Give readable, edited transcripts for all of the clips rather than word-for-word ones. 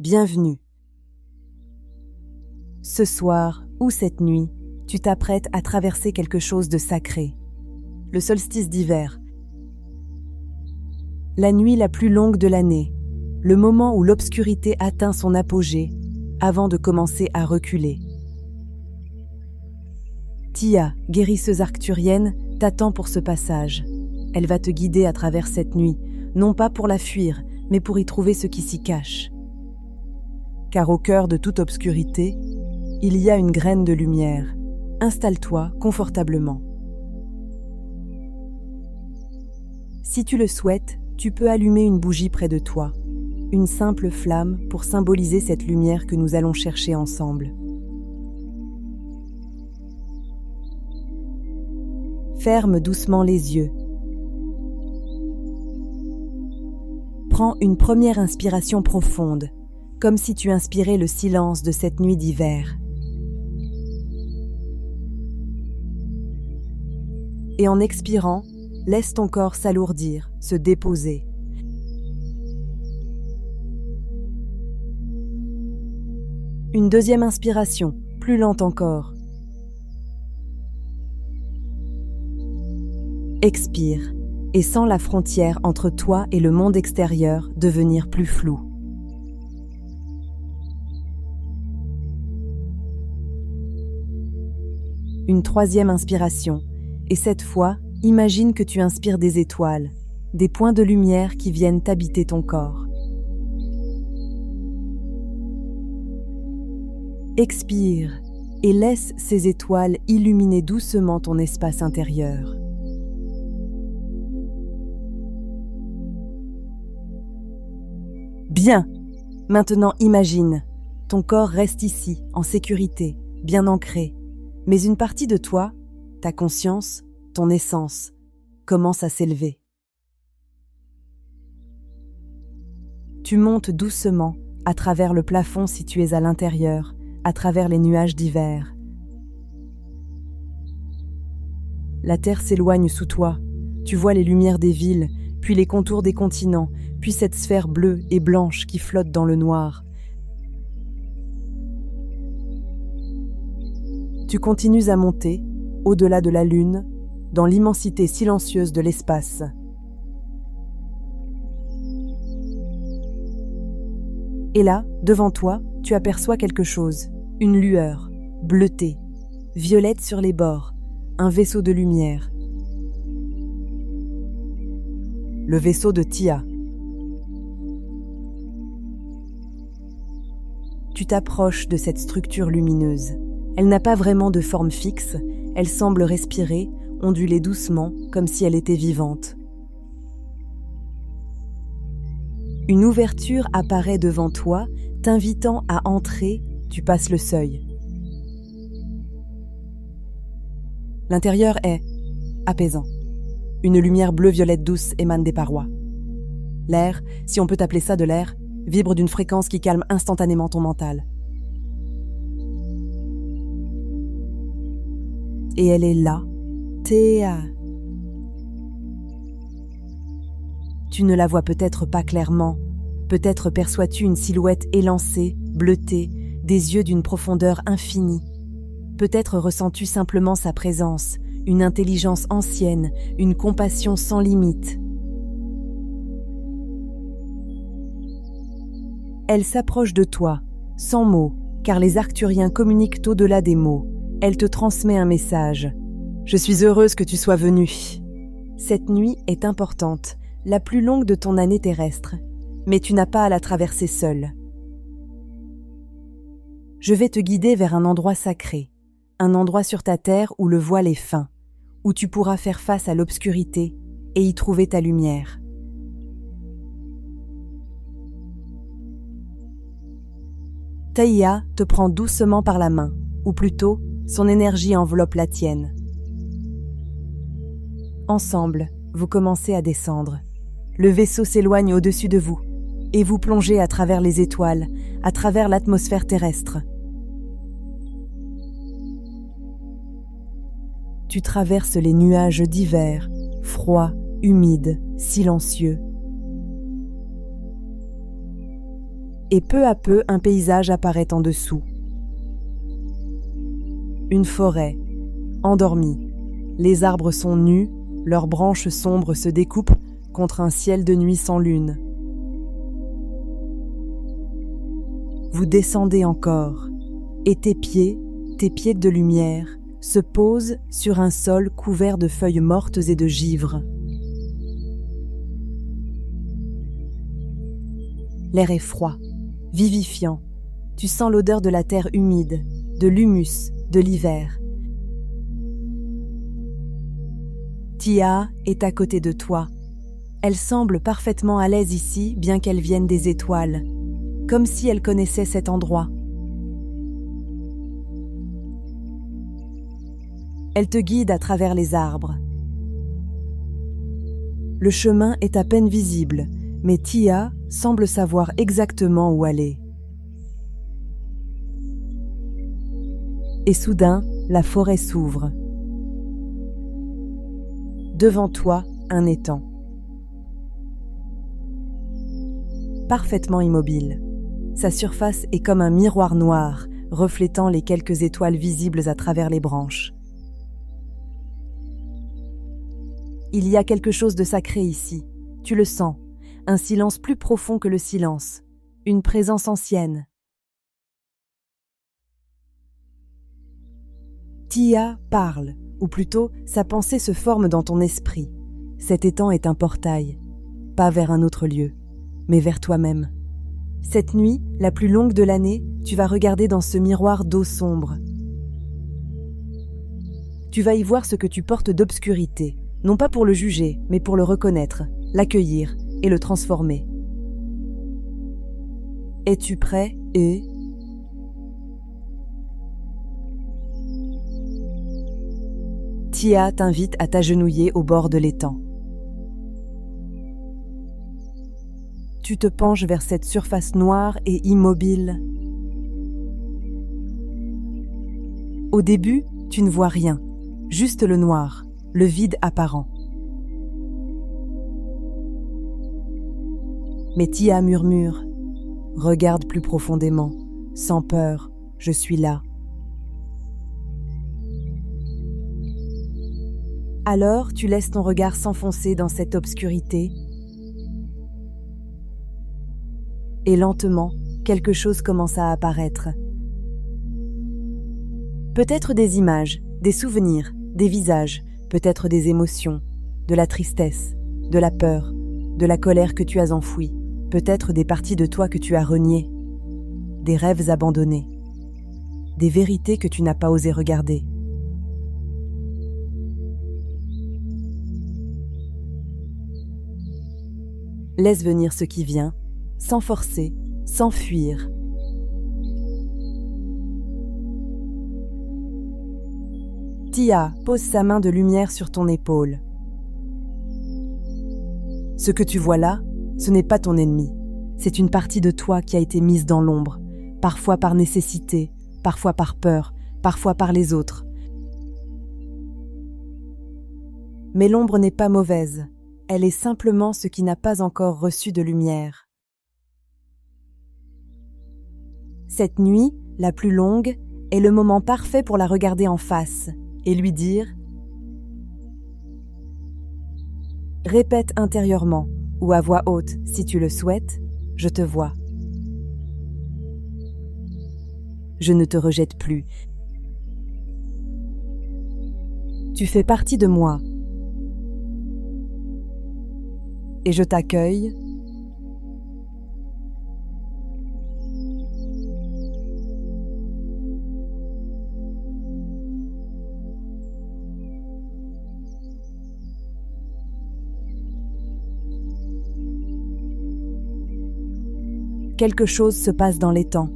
bienvenue. Ce soir ou cette nuit, tu t'apprêtes à traverser quelque chose de sacré. Le solstice d'hiver. La nuit la plus longue de l'année, le moment où l'obscurité atteint son apogée avant de commencer à reculer. Tia, guérisseuse arcturienne, t'attend pour ce passage. Elle va te guider à travers cette nuit, non pas pour la fuir, mais pour y trouver ce qui s'y cache. Car au cœur de toute obscurité, il y a une graine de lumière. Installe-toi confortablement. Si tu le souhaites, tu peux allumer une bougie près de toi, une simple flamme pour symboliser cette lumière que nous allons chercher ensemble. Ferme doucement les yeux. Prends une première inspiration profonde, comme si tu inspirais le silence de cette nuit d'hiver. Et en expirant, laisse ton corps s'alourdir, se déposer. Une deuxième inspiration, plus lente encore. Expire et sens la frontière entre toi et le monde extérieur devenir plus floue. Une troisième inspiration, et cette fois, imagine que tu inspires des étoiles, des points de lumière qui viennent habiter ton corps. Expire et laisse ces étoiles illuminer doucement ton espace intérieur. Bien, maintenant imagine, ton corps reste ici, en sécurité, bien ancré, mais une partie de toi, ta conscience, ton essence, commence à s'élever. Tu montes doucement à travers le plafond si tu es à l'intérieur, à travers les nuages d'hiver. La terre s'éloigne sous toi, tu vois les lumières des villes, puis les contours des continents, puis cette sphère bleue et blanche qui flotte dans le noir. Tu continues à monter, au-delà de la lune, dans l'immensité silencieuse de l'espace. Et là, devant toi, tu aperçois quelque chose, une lueur, bleutée, violette sur les bords, un vaisseau de lumière. Le vaisseau de Tia. Tu t'approches de cette structure lumineuse. Elle n'a pas vraiment de forme fixe, elle semble respirer, onduler doucement, comme si elle était vivante. Une ouverture apparaît devant toi, t'invitant à entrer, tu passes le seuil. L'intérieur est apaisant. Une lumière bleu-violette douce émane des parois. L'air, si on peut appeler ça de l'air, vibre d'une fréquence qui calme instantanément ton mental. Et elle est là, Théa. Tu ne la vois peut-être pas clairement, peut-être perçois-tu une silhouette élancée, bleutée, des yeux d'une profondeur infinie. Peut-être ressens-tu simplement sa présence, une intelligence ancienne, une compassion sans limite. Elle s'approche de toi, sans mots, car les Arcturiens communiquent au-delà des mots. Elle te transmet un message. « Je suis heureuse que tu sois venue. » Cette nuit est importante, la plus longue de ton année terrestre, mais tu n'as pas à la traverser seule. Je vais te guider vers un endroit sacré, un endroit sur ta terre où le voile est fin, où tu pourras faire face à l'obscurité et y trouver ta lumière. Taïa te prend doucement par la main, ou plutôt, son énergie enveloppe la tienne. Ensemble, vous commencez à descendre. Le vaisseau s'éloigne au-dessus de vous, et vous plongez à travers les étoiles, à travers l'atmosphère terrestre. Tu traverses les nuages d'hiver, froids, humides, silencieux. et peu à peu un paysage apparaît en dessous. Une forêt, endormie. Les arbres sont nus, leurs branches sombres se découpent contre un ciel de nuit sans lune. Vous descendez encore, et tes pieds de lumière, se posent sur un sol couvert de feuilles mortes et de givre. L'air est froid, vivifiant. Tu sens l'odeur de la terre humide, de l'humus, de l'hiver. Tia est à côté de toi. Elle semble parfaitement à l'aise ici, bien qu'elle vienne des étoiles, comme si elle connaissait cet endroit. Elle te guide à travers les arbres. Le chemin est à peine visible, mais Tia semble savoir exactement où aller. Et soudain, la forêt s'ouvre. Devant toi, un étang. Parfaitement immobile. Sa surface est comme un miroir noir, reflétant les quelques étoiles visibles à travers les branches. Il y a quelque chose de sacré ici, tu le sens, un silence plus profond que le silence, une présence ancienne. Tia parle, ou plutôt sa pensée se forme dans ton esprit. Cet étang est un portail, pas vers un autre lieu, mais vers toi-même. Cette nuit, la plus longue de l'année, tu vas regarder dans ce miroir d'eau sombre. Tu vas y voir ce que tu portes d'obscurité, non pas pour le juger, mais pour le reconnaître, l'accueillir et le transformer. Es-tu prêt et... Tia t'invite à t'agenouiller au bord de l'étang. Tu te penches vers cette surface noire et immobile. Au début, tu ne vois rien, juste le noir, le vide apparent. Mais Tia murmure, regarde plus profondément, sans peur, je suis là. Alors, tu laisses ton regard s'enfoncer dans cette obscurité et lentement, quelque chose commence à apparaître. Peut-être des images, des souvenirs, des visages, peut-être des émotions, de la tristesse, de la peur, de la colère que tu as enfouie, peut-être des parties de toi que tu as reniées, des rêves abandonnés, des vérités que tu n'as pas osé regarder. Laisse venir ce qui vient, sans forcer, sans fuir. Tia pose sa main de lumière sur ton épaule. Ce que tu vois là, ce n'est pas ton ennemi. C'est une partie de toi qui a été mise dans l'ombre, parfois par nécessité, parfois par peur, parfois par les autres. Mais l'ombre n'est pas mauvaise. Elle est simplement ce qui n'a pas encore reçu de lumière. Cette nuit, la plus longue, est le moment parfait pour la regarder en face et lui dire « Répète intérieurement ou à voix haute si tu le souhaites, je te vois. Je ne te rejette plus. Tu fais partie de moi. Et je t'accueille. Quelque chose se passe dans l'étang.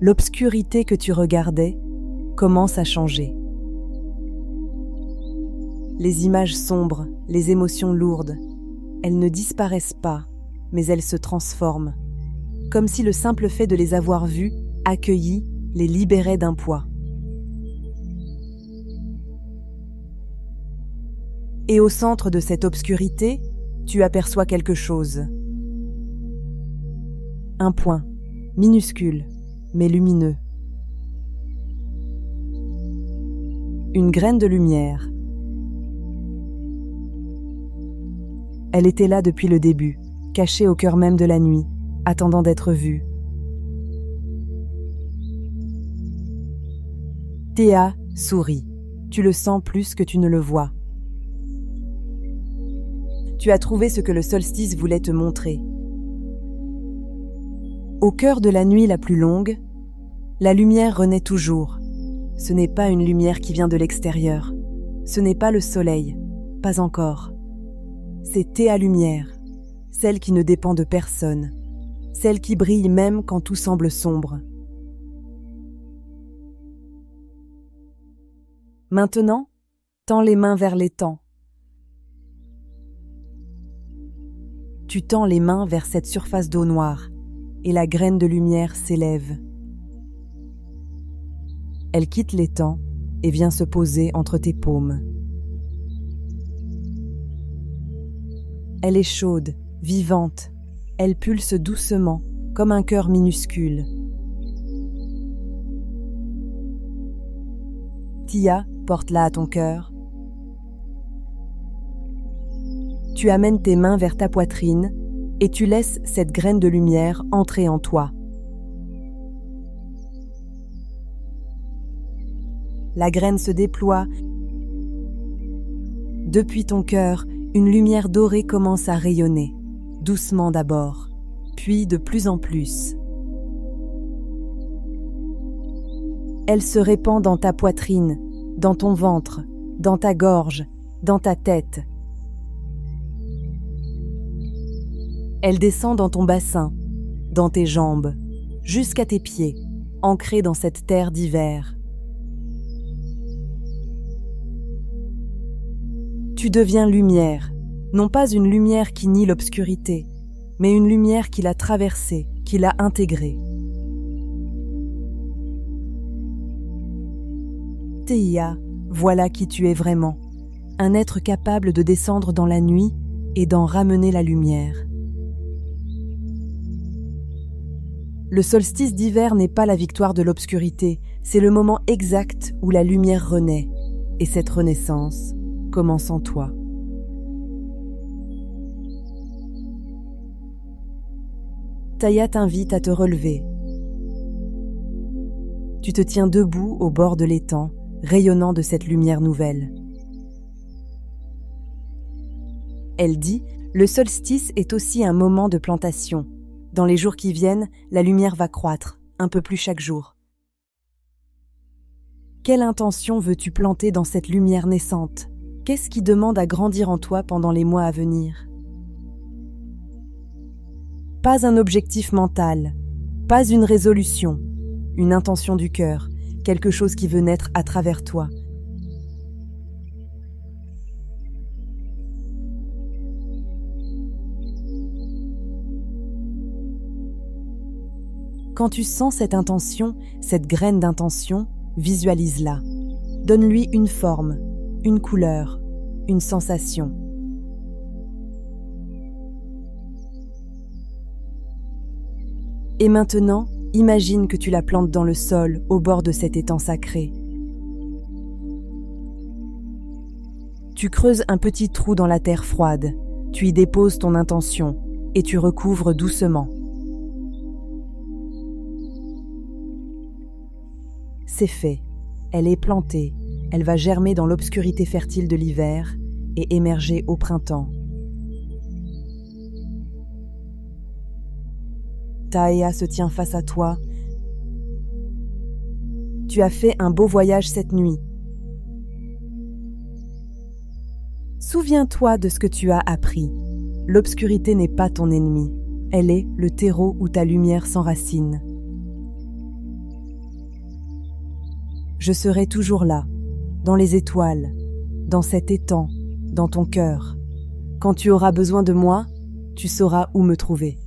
L'obscurité que tu regardais commence à changer. Les images sombres, les émotions lourdes, elles ne disparaissent pas, mais elles se transforment, comme si le simple fait de les avoir vues, accueillies, les libérait d'un poids. Et au centre de cette obscurité, tu aperçois quelque chose. Un point, minuscule, mais lumineux. Une graine de lumière. Elle était là depuis le début, cachée au cœur même de la nuit, attendant d'être vue. Théa sourit. Tu le sens plus que tu ne le vois. Tu as trouvé ce que le solstice voulait te montrer. Au cœur de la nuit la plus longue, la lumière renaît toujours. Ce n'est pas une lumière qui vient de l'extérieur. Ce n'est pas le soleil, pas encore. C'est Théa Lumière, celle qui ne dépend de personne, celle qui brille même quand tout semble sombre. Maintenant, tends les mains vers l'étang. Tu tends les mains vers cette surface d'eau noire, et la graine de lumière s'élève. Elle quitte l'étang et vient se poser entre tes paumes. Elle est chaude, vivante, elle pulse doucement, comme un cœur minuscule. Tia, porte-la à ton cœur. Tu amènes tes mains vers ta poitrine et tu laisses cette graine de lumière entrer en toi. La graine se déploie. Depuis ton cœur, une lumière dorée commence à rayonner, doucement d'abord, puis de plus en plus. Elle se répand dans ta poitrine, dans ton ventre, dans ta gorge, dans ta tête. Elle descend dans ton bassin, dans tes jambes, jusqu'à tes pieds, ancrés dans cette terre d'hiver. Tu deviens lumière, non pas une lumière qui nie l'obscurité, mais une lumière qui l'a traversée, qui l'a intégrée. Théa, voilà qui tu es vraiment, un être capable de descendre dans la nuit et d'en ramener la lumière. Le solstice d'hiver n'est pas la victoire de l'obscurité, c'est le moment exact où la lumière renaît, et cette renaissance commence en toi. Théa t'invite à te relever. Tu te tiens debout au bord de l'étang, rayonnant de cette lumière nouvelle. Elle dit, le solstice est aussi un moment de plantation. Dans les jours qui viennent, la lumière va croître, un peu plus chaque jour. Quelle intention veux-tu planter dans cette lumière naissante ? Qu'est-ce qui demande à grandir en toi pendant les mois à venir ? Pas un objectif mental, pas une résolution, une intention du cœur, quelque chose qui veut naître à travers toi. Quand tu sens cette intention, cette graine d'intention, visualise-la. Donne-lui une forme, une couleur, une sensation. Et maintenant, imagine que tu la plantes dans le sol, au bord de cet étang sacré. Tu creuses un petit trou dans la terre froide, tu y déposes ton intention et tu recouvres doucement. C'est fait, elle est plantée, elle va germer dans l'obscurité fertile de l'hiver et émerger au printemps. Théa se tient face à toi. Tu as fait un beau voyage cette nuit. Souviens-toi de ce que tu as appris. L'obscurité n'est pas ton ennemi. Elle est le terreau où ta lumière s'enracine. Je serai toujours là, dans les étoiles, dans cet étang, dans ton cœur. Quand tu auras besoin de moi, tu sauras où me trouver.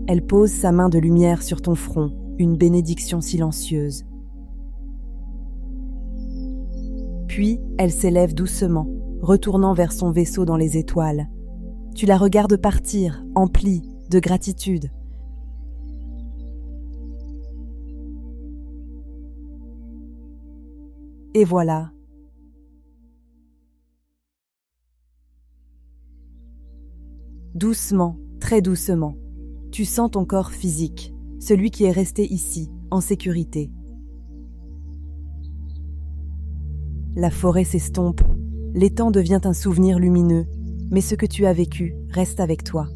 Elle pose sa main de lumière sur ton front, une bénédiction silencieuse. Puis, elle s'élève doucement, retournant vers son vaisseau dans les étoiles. Tu la regardes partir, emplie de gratitude. Et voilà. Doucement, très doucement, tu sens ton corps physique, celui qui est resté ici, en sécurité. La forêt s'estompe, l'étang devient un souvenir lumineux, mais ce que tu as vécu reste avec toi.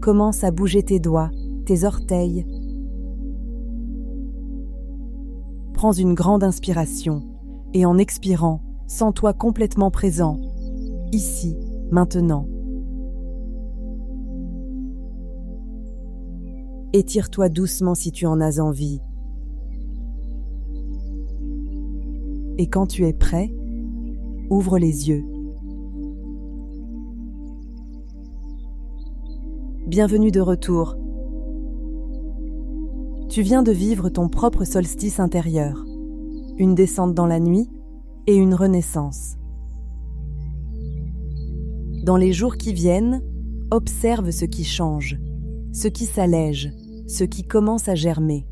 Commence à bouger tes doigts, tes orteils. Prends une grande inspiration et en expirant, sens-toi complètement présent, ici, maintenant. Étire-toi doucement si tu en as envie. Et quand tu es prêt, ouvre les yeux. Bienvenue de retour. Tu viens de vivre ton propre solstice intérieur, une descente dans la nuit et une renaissance. Dans les jours qui viennent, observe ce qui change, ce qui s'allège, ce qui commence à germer.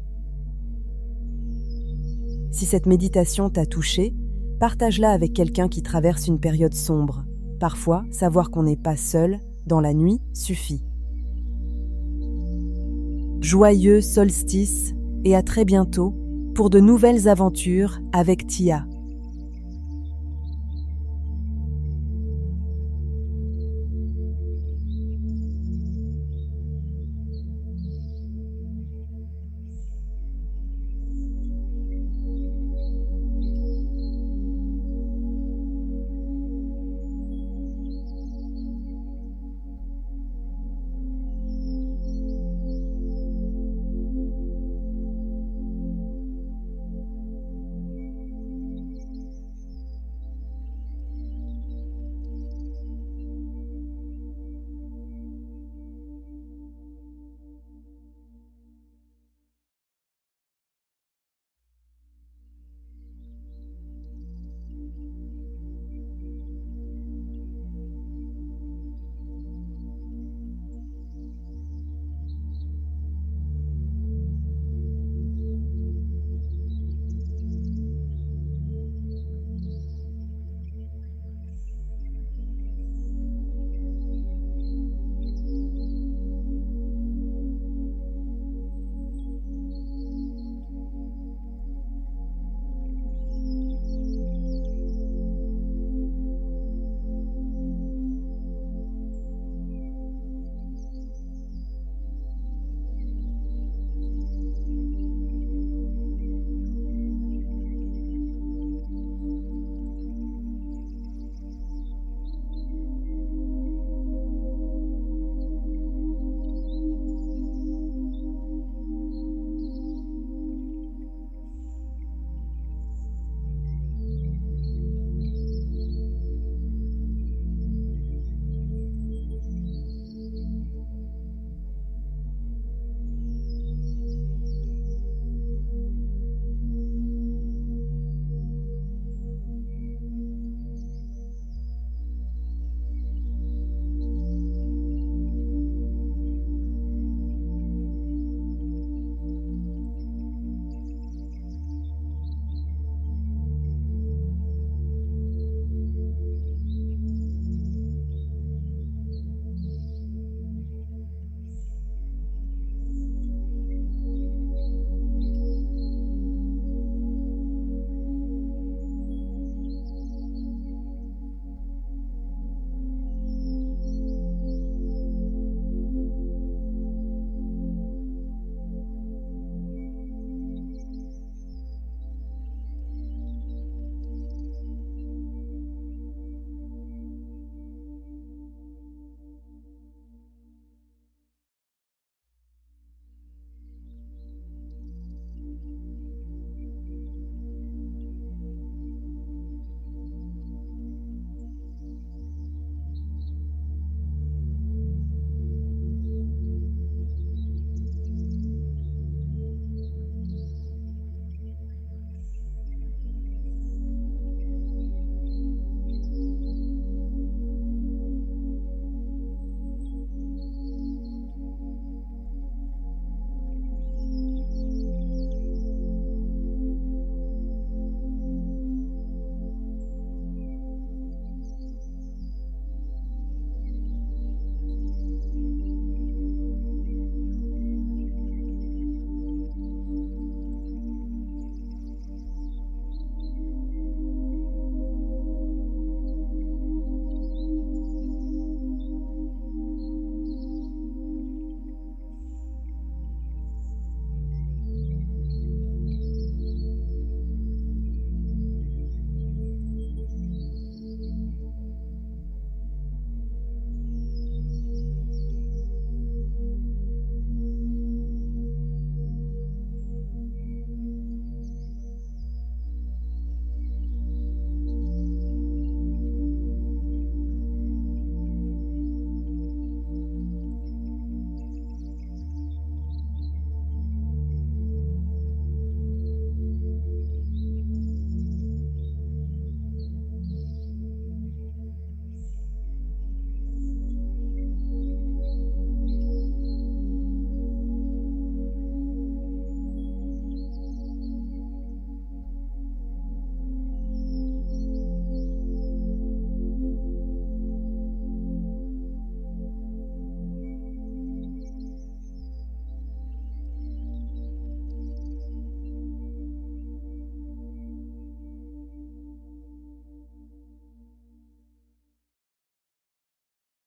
Si cette méditation t'a touché, partage-la avec quelqu'un qui traverse une période sombre. Parfois, savoir qu'on n'est pas seul dans la nuit suffit. Joyeux solstice et à très bientôt pour de nouvelles aventures avec Tia.